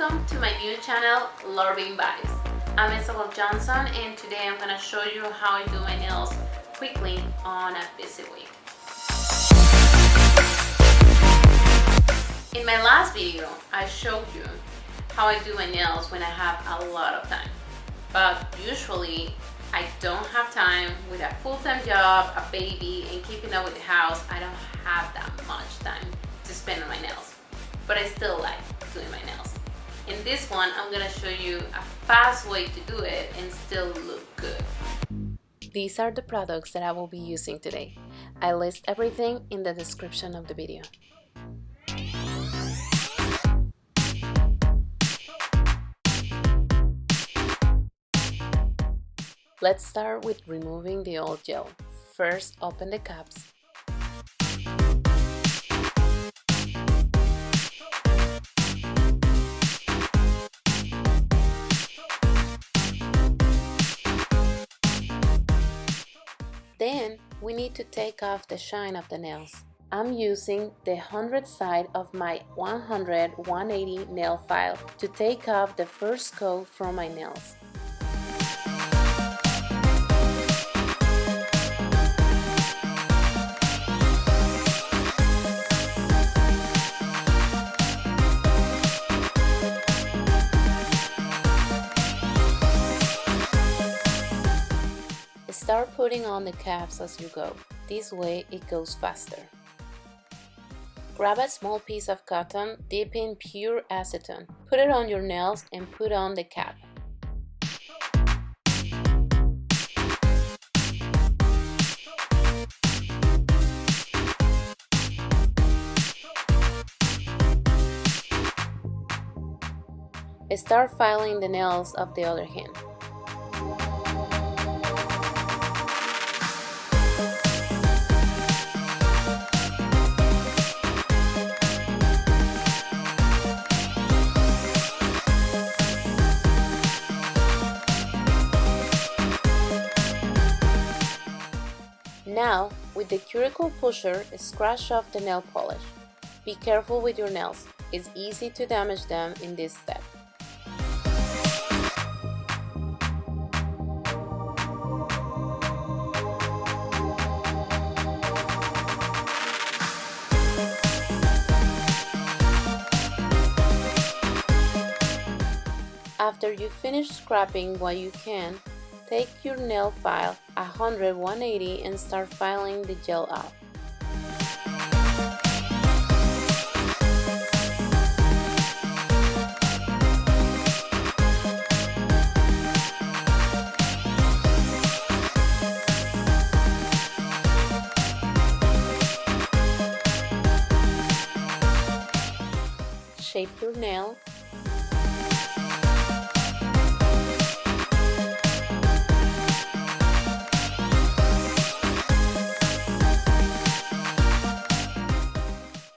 Welcome to my new channel, Lorving Vibes. I'm Isabel Johnson, and today I'm going to show you how I do my nails quickly on a busy week. In my last video, I showed you how I do my nails when I have a lot of time. But usually, I don't have time with a full-time job, a baby, and keeping up with the house. I don't have that much time to spend on my nails. But I still like doing my nails. In this one, I'm gonna show you a fast way to do it and still look good. These are the products that I will be using today. I list everything in the description of the video. Let's start with removing the old gel. First, open the caps. Then, we need to take off the shine of the nails. I'm using the 100 side of my 100/180 nail file to take off the first coat from my nails. Start putting on the caps as you go. This way it goes faster. Grab a small piece of cotton, dip in pure acetone. Put it on your nails and put on the cap. Start filing the nails of the other hand. Now, with the cuticle pusher, scratch off the nail polish. Be careful with your nails. It's easy to damage them in this step. After you finish scraping what you can, take your nail file 100/180 and start filing the gel off. Shape your nail.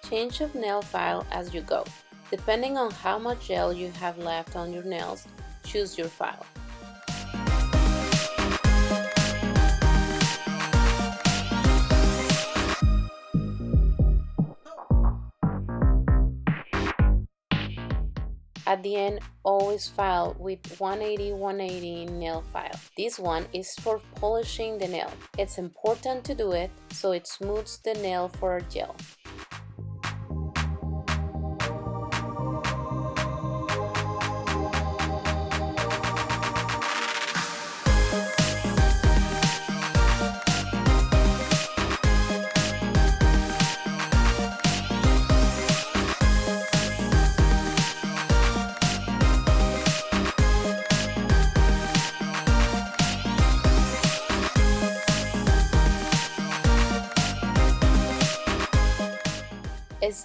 Change of nail file as you go. Depending on how much gel you have left on your nails, choose your file. At the end, always file with 180/180 nail file. This one is for polishing the nail. It's important to do it so it smooths the nail for gel.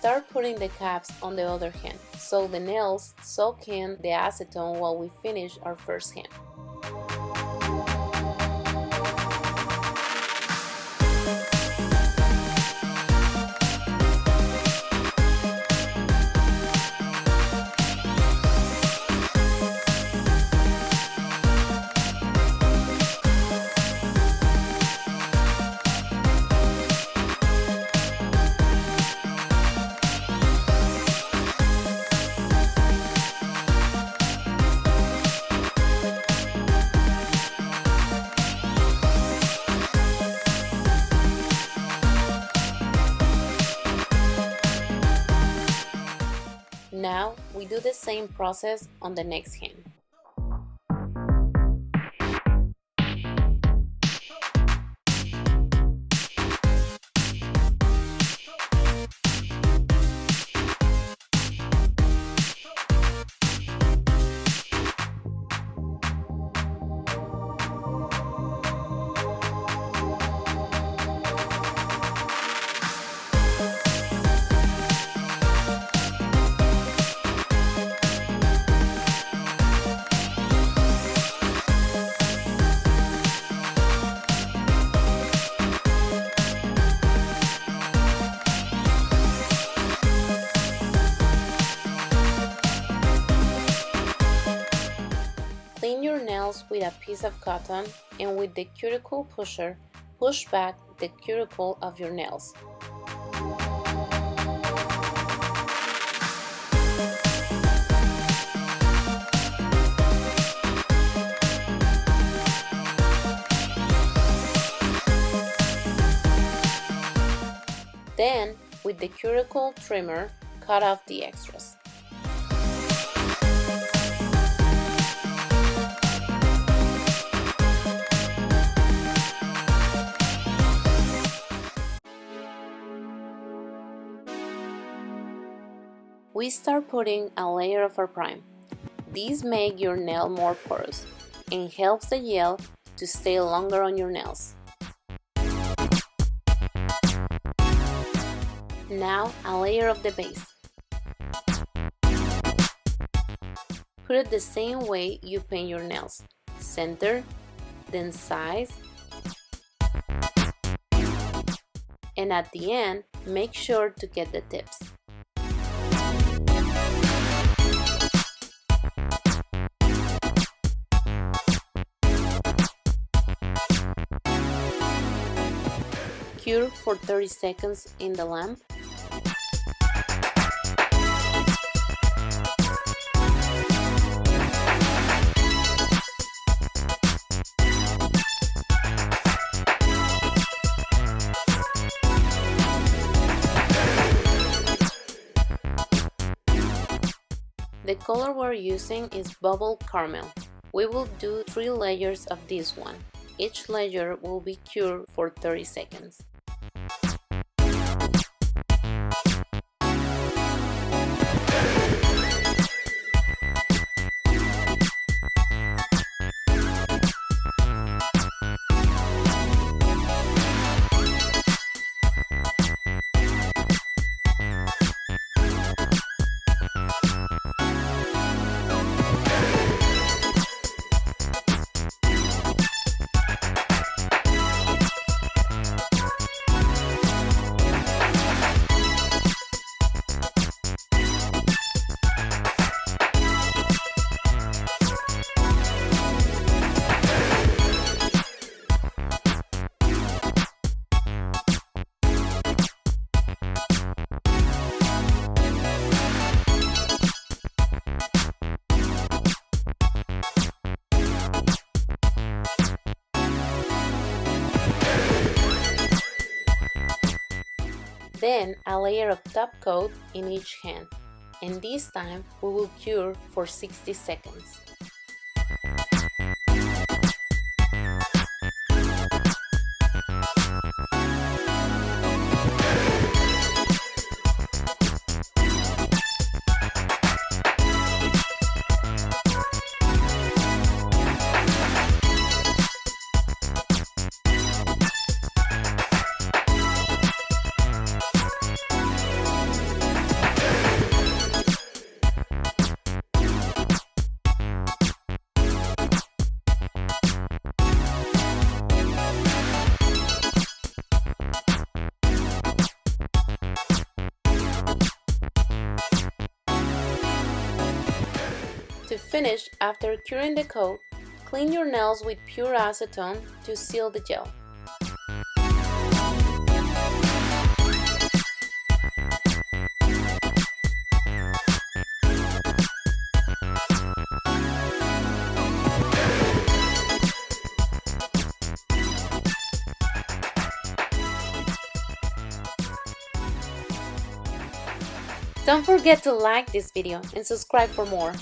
Start putting the caps on the other hand, so the nails soak in the acetone while we finish our first hand. Now we do the same process on the next hand. Clean your nails with a piece of cotton and with the cuticle pusher, push back the cuticle of your nails. Then, with the cuticle trimmer, cut off the extras. We start putting a layer of our prime. These make your nail more porous and helps the gel to stay longer on your nails. Now a layer of the base. Put it the same way you paint your nails. Center, then size, and at the end, make sure to get the tips. Cure for 30 seconds in the lamp. The color we're using is Bubble Caramel. We will do 3 layers of this one. Each layer will be cured for 30 seconds. Then a layer of top coat in each hand, and this time we will cure for 60 seconds. To finish, after curing the coat, clean your nails with pure acetone to seal the gel. Don't forget to like this video and subscribe for more.